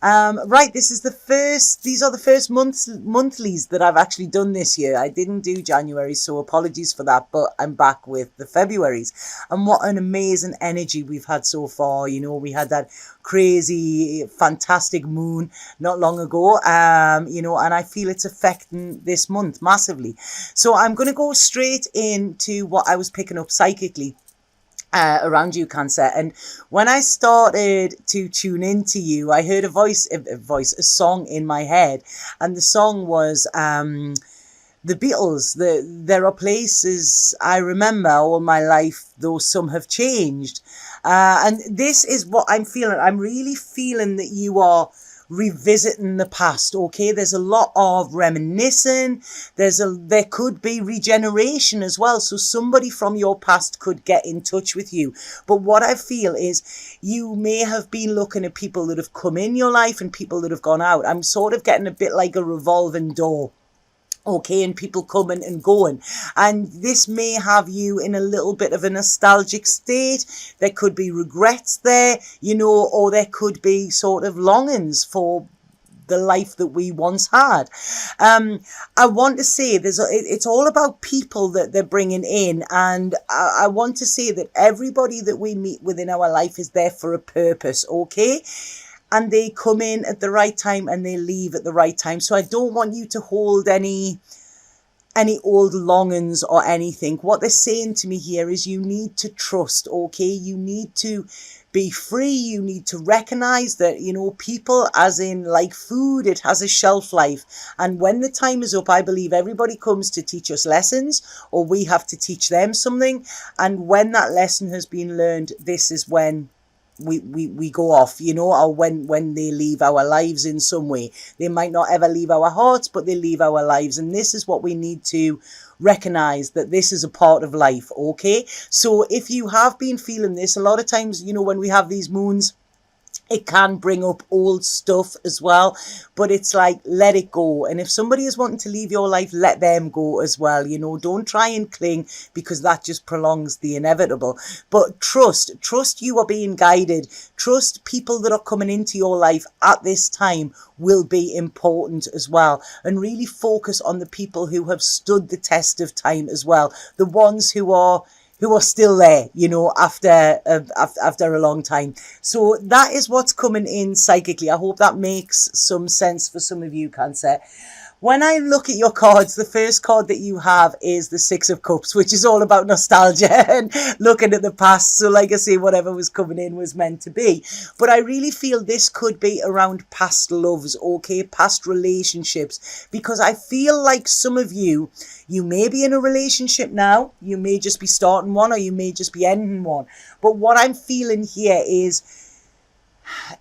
Right, these are the first monthlies that I've actually done this year. I didn't do January, so apologies for that, but I'm back with the Februaries. And what an amazing energy we've had so far. We had that crazy, fantastic moon not long ago, and I feel it's affecting this month massively. So I'm going to go straight into what I was picking up psychically around you, Cancer. And when I started to tune into you, I heard a song in my head, and the song was the Beatles. There are places I remember all my life, though some have changed. And this is what I'm feeling. I'm really feeling that you are revisiting the past. Okay, there's a lot of reminiscing. There could be regeneration as well, so somebody from your past could get in touch with you. But what I feel is you may have been looking at people that have come in your life and people that have gone out. I'm sort of getting a bit like a revolving door. Okay, and people coming and going, and this may have you in a little bit of a nostalgic state. There could be regrets there, or there could be sort of longings for the life that we once had. I want to say it's all about people that they're bringing in, and I want to say that everybody that we meet within our life is there for a purpose. Okay. And they come in at the right time and they leave at the right time. So I don't want you to hold any old longings or anything. What they're saying to me here is you need to trust, okay? You need to be free. You need to recognize that, people, as in like food, it has a shelf life. And when the time is up, I believe everybody comes to teach us lessons, or we have to teach them something. And when that lesson has been learned, this is when we go off, or when they leave our lives in some way. They might not ever leave our hearts, but they leave our lives. And this is what we need to recognize, that this is a part of life. Okay. So if you have been feeling this, a lot of times, when we have these moons, it can bring up old stuff as well, but it's like, let it go. And if somebody is wanting to leave your life, let them go as well. Don't try and cling, because that just prolongs the inevitable. But trust you are being guided. Trust people that are coming into your life at this time will be important as well. And really focus on the people who have stood the test of time as well. The ones who are still there, after a long time. So that is what's coming in psychically. I hope that makes some sense for some of you, Cancer. When I look at your cards, the first card that you have is the Six of Cups, which is all about nostalgia and looking at the past. So like I say, whatever was coming in was meant to be. But I really feel this could be around past loves, okay? Past relationships. Because I feel like some of you may be in a relationship now. You may just be starting one, or you may just be ending one. But what I'm feeling here is,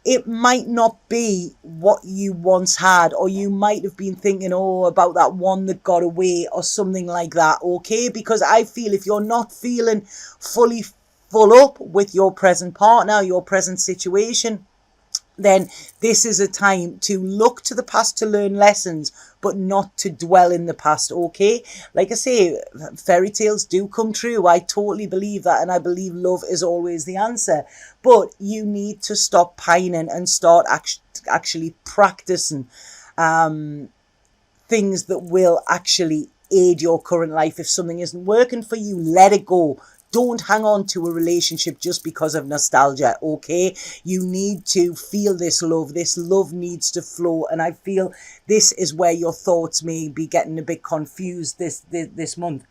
it might not be what you once had, or you might have been thinking, about that one that got away or something like that, okay? Because I feel if you're not feeling fully full up with your present partner, your present situation, then this is a time to look to the past to learn lessons, but not to dwell in the past, okay? Like I say, fairy tales do come true. I totally believe that, and I believe love is always the answer. But you need to stop pining and start actually practicing things that will actually aid your current life. If something isn't working for you, let it go. Don't hang on to a relationship just because of nostalgia, okay? You need to feel this love. This love needs to flow. And I feel this is where your thoughts may be getting a bit confused this month.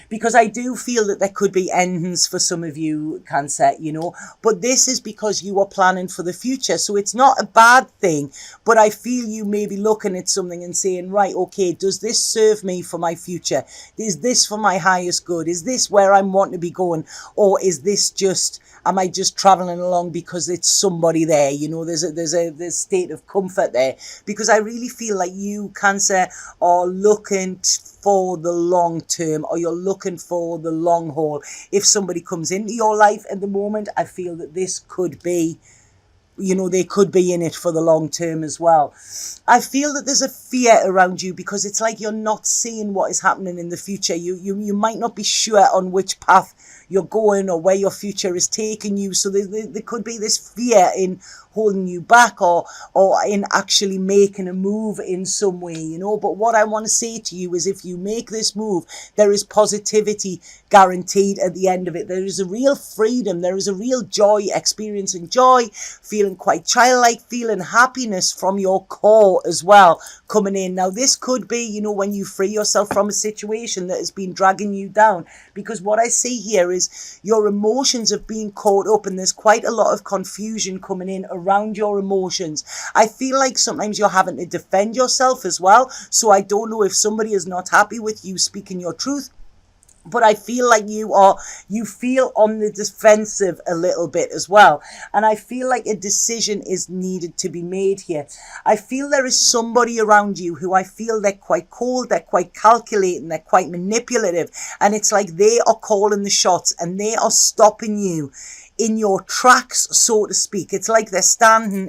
Because I do feel that there could be endings for some of you, Cancer, but this is because you are planning for the future. So it's not a bad thing, but I feel you may be looking at something and saying, right, okay, does this serve me for my future? Is this for my highest good? Is this where I'm wanting to be going? Or is this just, am I just traveling along because it's somebody there? There's a state of comfort there, because I really feel like you, Cancer, are looking for the long term, or you're looking for the long haul. If somebody comes into your life at the moment, I feel that this could be, they could be in it for the long term as well. I feel that there's a fear around you, because it's like you're not seeing what is happening in the future. You might not be sure on which path you're going or where your future is taking you. So there could be this fear in holding you back or in actually making a move in some way, you know. But what I want to say to you is, if you make this move, there is positivity guaranteed at the end of it. There is a real freedom. There is a real joy, experiencing joy, feeling quite childlike, feeling happiness from your core as well coming in. Now, this could be, you know, when you free yourself from a situation that has been dragging you down, because what I see here is your emotions have been caught up, and there's quite a lot of confusion coming in around your emotions. I feel like sometimes you're having to defend yourself as well. So I don't know if somebody is not happy with you speaking your truth, but I feel like you feel on the defensive a little bit as well. And I feel like a decision is needed to be made here. I feel there is somebody around you who I feel they're quite cold, they're quite calculating, they're quite manipulative. And it's like they are calling the shots and they are stopping you in your tracks, so to speak. It's like they're standing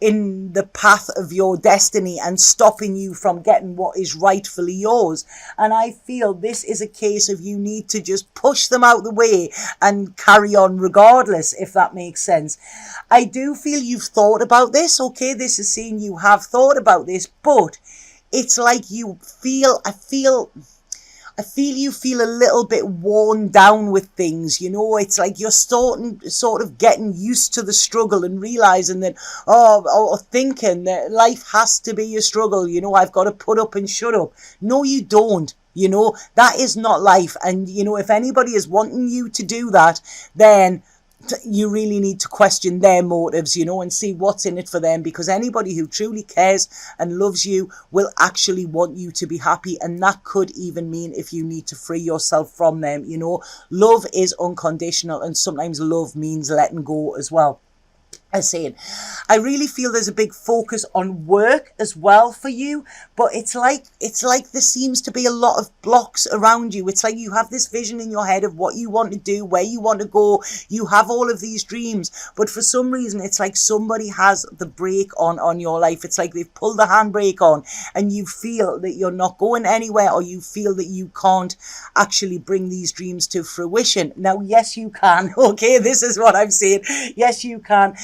in the path of your destiny and stopping you from getting what is rightfully yours. And I feel this is a case of you need to just push them out the way and carry on regardless, if that makes sense. I do feel you've thought about this, okay? This is saying you have thought about this, but it's like I feel you feel a little bit worn down with things, you know. It's like you're sort of getting used to the struggle and realizing that, or thinking that life has to be a struggle, you know, I've got to put up and shut up. No, you don't. You know, that is not life. And, you know, if anybody is wanting you to do that, then you really need to question their motives, you know, and see what's in it for them, because anybody who truly cares and loves you will actually want you to be happy. And that could even mean if you need to free yourself from them, you know. Love is unconditional, and sometimes love means letting go as well. I really feel there's a big focus on work as well for you, but it's like there seems to be a lot of blocks around you. It's like you have this vision in your head of what you want to do, where you want to go. You have all of these dreams, but for some reason, it's like somebody has the brake on your life. It's like they've pulled the handbrake on, and you feel that you're not going anywhere, or you feel that you can't actually bring these dreams to fruition. Now, yes, you can. Okay, this is what I'm saying. Yes, you can.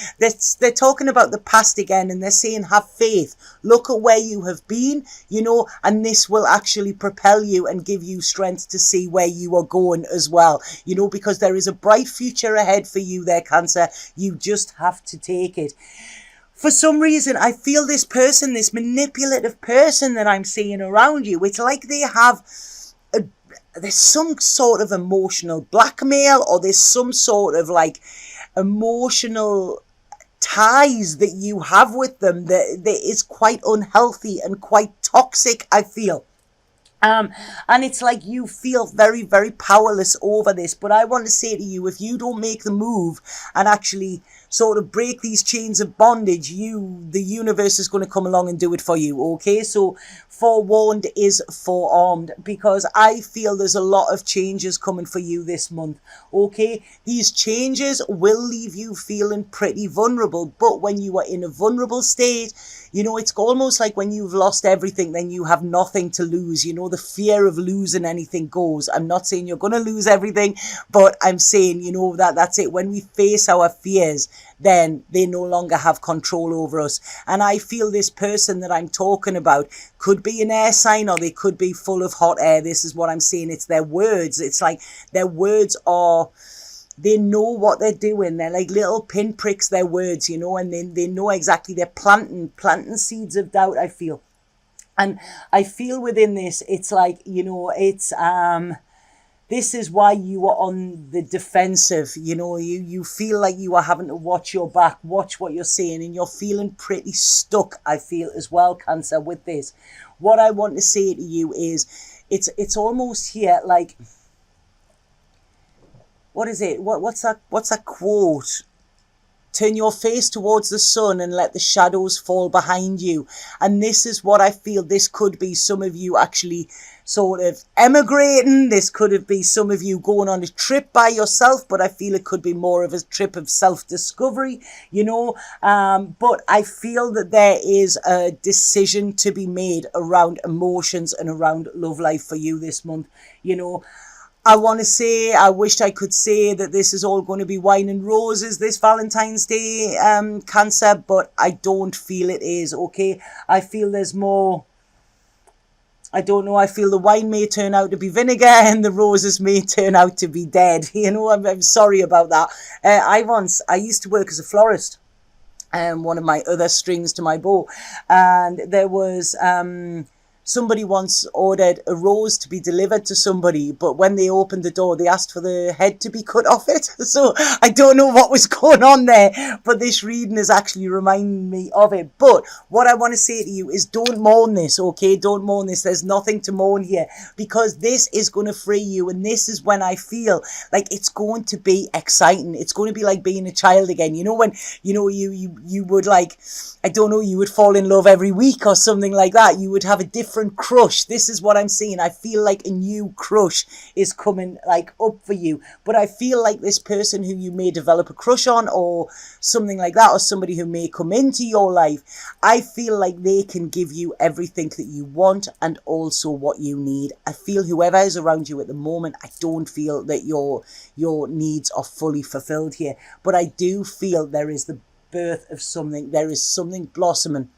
They're talking about the past again, and they're saying have faith. Look at where you have been, you know, and this will actually propel you and give you strength to see where you are going as well, you know, because there is a bright future ahead for you there, Cancer. You just have to take it. For some reason, I feel this person, this manipulative person that I'm seeing around you, it's like they have there's some sort of emotional blackmail, or there's some sort of like emotional ties that you have with them that is quite unhealthy and quite toxic, I feel. And it's like you feel very, very powerless over this. But I want to say to you, if you don't make the move and actually sort of break these chains of bondage, the universe is going to come along and do it for you, okay? So forewarned is forearmed, because I feel there's a lot of changes coming for you this month, okay? These changes will leave you feeling pretty vulnerable, but when you are in a vulnerable state, you know, it's almost like when you've lost everything, then you have nothing to lose. You know, the fear of losing anything goes. I'm not saying you're going to lose everything, but I'm saying, you know, that's it. When we face our fears, then they no longer have control over us. And I feel this person that I'm talking about could be an air sign, or they could be full of hot air. This is what I'm saying. It's their words. It's like their words are... they know what they're doing. They're like little pinpricks, their words, you know, and they know exactly. They're planting seeds of doubt, I feel. And I feel within this, it's like, you know, it's, this is why you are on the defensive, you know, you feel like you are having to watch your back, watch what you're saying, and you're feeling pretty stuck, I feel, as well, Cancer, with this. What I want to say to you is, it's almost here like... what is it? What's that quote? Turn your face towards the sun and let the shadows fall behind you. And this is what I feel. This could be some of you actually sort of emigrating. This could have been some of you going on a trip by yourself, but I feel it could be more of a trip of self-discovery, you know. But I feel that there is a decision to be made around emotions and around love life for you this month, you know. I want to say, I wished I could say that this is all going to be wine and roses, this Valentine's Day Cancer, but I don't feel it is, okay? I feel there's more. I don't know, I feel the wine may turn out to be vinegar and the roses may turn out to be dead. You know, I'm sorry about that. I used to work as a florist, one of my other strings to my bow, and there was somebody once ordered a rose to be delivered to somebody, but when they opened the door, they asked for the head to be cut off it. So I don't know what was going on there, but this reading is actually reminding me of it. But what I want to say to you is don't mourn this, okay? Don't mourn this. There's nothing to mourn here, because this is going to free you, and this is when I feel like it's going to be exciting. It's going to be like being a child again. You know, when, you know, you would, like, I don't know, you would fall in love every week or something like that. You would have a different crush. This is what I'm seeing. I feel like a new crush is coming, like, up for you. But I feel like this person who you may develop a crush on or something like that, or somebody who may come into your life, I feel like they can give you everything that you want and also what you need. I feel whoever is around you at the moment, I don't feel that your needs are fully fulfilled here. But I do feel there is the birth of something. There is something blossoming.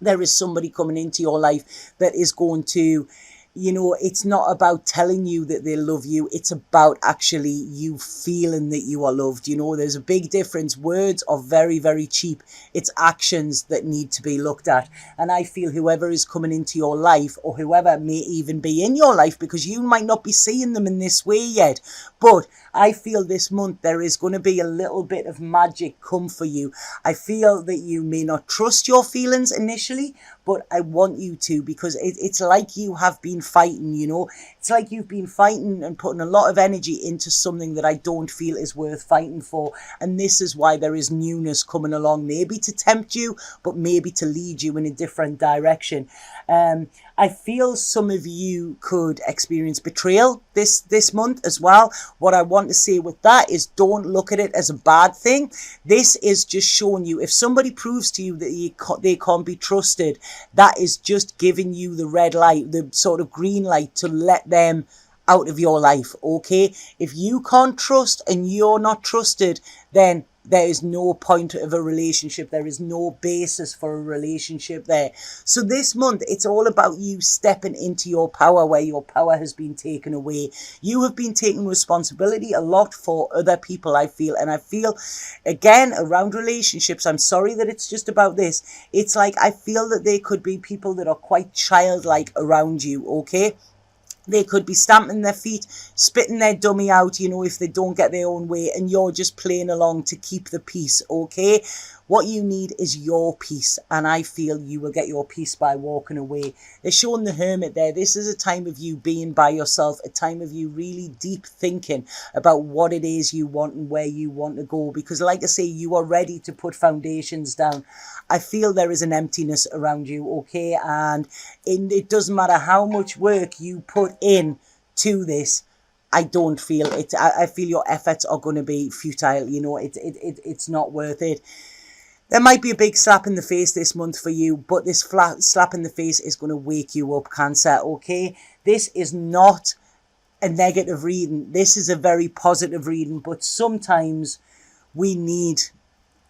There is somebody coming into your life that is going to, you know, it's not about telling you that they love you. It's about actually you feeling that you are loved. You know, there's a big difference. Words are very, very cheap. It's actions that need to be looked at. And I feel whoever is coming into your life, or whoever may even be in your life, because you might not be seeing them in this way yet, but I feel this month there is going to be a little bit of magic come for you. I feel that you may not trust your feelings initially, but I want you to, because it's like you have been fighting, you know. It's like you've been fighting and putting a lot of energy into something that I don't feel is worth fighting for. And this is why there is newness coming along, maybe to tempt you, but maybe to lead you in a different direction. I feel some of you could experience betrayal this month as well. What I want to say with that is don't look at it as a bad thing. This is just showing you, if somebody proves to you that they can't be trusted, that is just giving you the red light, the sort of green light to let them out of your life, okay? If you can't trust and you're not trusted, then there is no point of a relationship. There is no basis for a relationship there. So this month, it's all about you stepping into your power where your power has been taken away. You have been taking responsibility a lot for other people, I feel. And I feel, again, around relationships, I'm sorry that it's just about this. It's like I feel that there could be people that are quite childlike around you, okay? They could be stamping their feet, spitting their dummy out, you know, if they don't get their own way, and you're just playing along to keep the peace, okay? What you need is your peace, and I feel you will get your peace by walking away. They're showing the hermit there. This is a time of you being by yourself, a time of you really deep thinking about what it is you want and where you want to go, because like I say, you are ready to put foundations down. I feel there is an emptiness around you, okay? And it doesn't matter how much work you put in to this, I don't feel it. I feel your efforts are going to be futile, you know. It's not worth it. There might be a big slap in the face this month for you, but this flat slap in the face is going to wake you up, Cancer, okay? This is not a negative reading. This is a very positive reading, but sometimes we need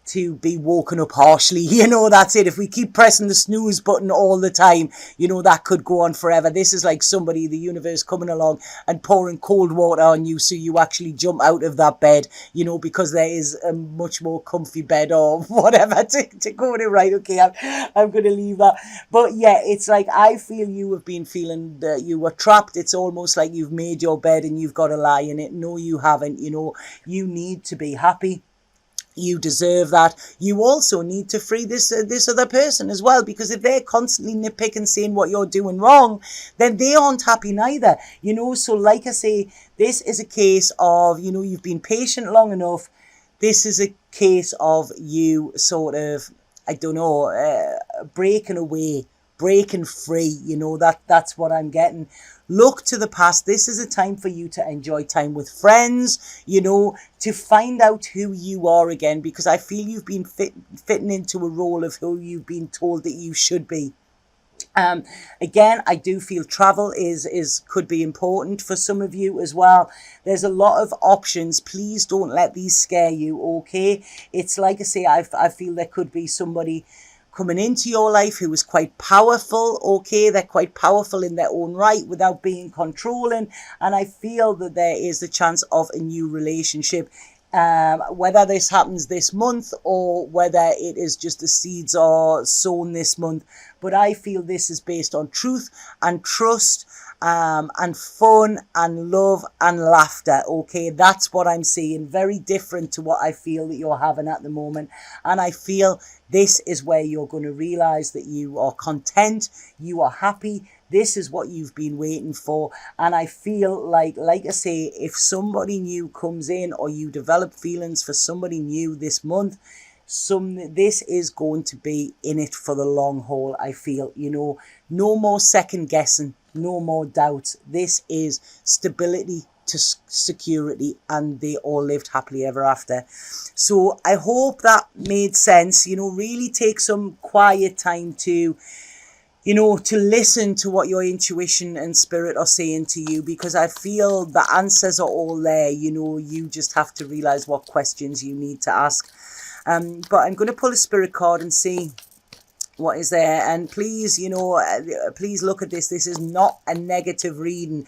to be woken up harshly. You know, that's it. If we keep pressing the snooze button all the time, you know, that could go on forever. This is like somebody, the universe, coming along and pouring cold water on you so you actually jump out of that bed, you know, because there is a much more comfy bed or whatever to go to. Right, okay, I'm going to leave that. But yeah, it's like I feel you have been feeling that you were trapped. It's almost like you've made your bed and you've got to lie in it. No, you haven't. You know, you need to be happy. You deserve that. You also need to free this other person as well, because if they're constantly nitpicking, saying what you're doing wrong, then they aren't happy neither, you know. So like I say, this is a case of, you know, you've been patient long enough. This is a case of you sort of, I don't know, breaking away, breaking free, you know. That's what I'm getting. Look to the past. This is a time for you to enjoy time with friends, you know, to find out who you are again, because I feel you've been fitting into a role of who you've been told that you should be. Um, Again, I do feel travel is could be important for some of you as well. There's a lot of options. Please don't let these scare you, okay? It's like I say, I feel there could be somebody coming into your life who is quite powerful, okay? They're quite powerful in their own right without being controlling. And I feel that there is the chance of a new relationship. Whether this happens this month or whether it is just the seeds are sown this month. But I feel this is based on truth and trust, and fun and love and laughter. Okay, that's what I'm seeing. Very different to what I feel that you're having at the moment. And I feel this is where you're going to realize that you are content, you are happy. This is what you've been waiting for. And I feel like I say, if somebody new comes in or you develop feelings for somebody new this month, this is going to be in it for the long haul. I feel, no more second guessing, no more doubt. This is stability to security, and they all lived happily ever after. So I hope that made sense. Really take some quiet time to listen to what your intuition and spirit are saying to you, because I feel the answers are all there. You just have to realize what questions you need to ask. But I'm going to pull a spirit card and see what is there. And please, please look at this. This is not a negative reading.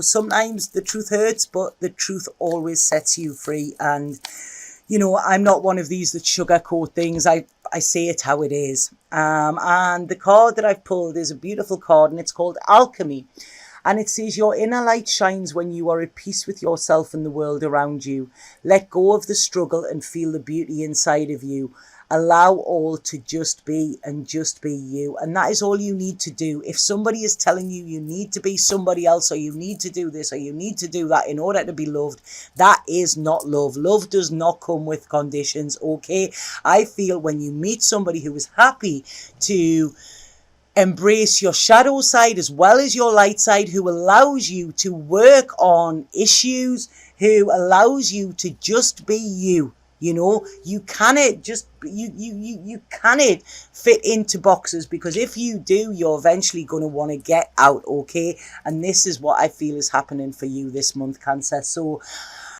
Sometimes the truth hurts, but the truth always sets you free. And, I'm not one of these that sugarcoat things. I say it how it is. And the card that I've pulled is a beautiful card, and it's called Alchemy. And it says, your inner light shines when you are at peace with yourself and the world around you. Let go of the struggle and feel the beauty inside of you. Allow all to just be and just be you. And that is all you need to do. If somebody is telling you you need to be somebody else, or you need to do this, or you need to do that in order to be loved, that is not love. Love does not come with conditions, okay? I feel when you meet somebody who is happy to embrace your shadow side as well as your light side, who allows you to work on issues, who allows you to just be you. You cannot just you cannot fit into boxes, because if you do, you're eventually going to want to get out, okay? And this is what I feel is happening for you this month, Cancer. So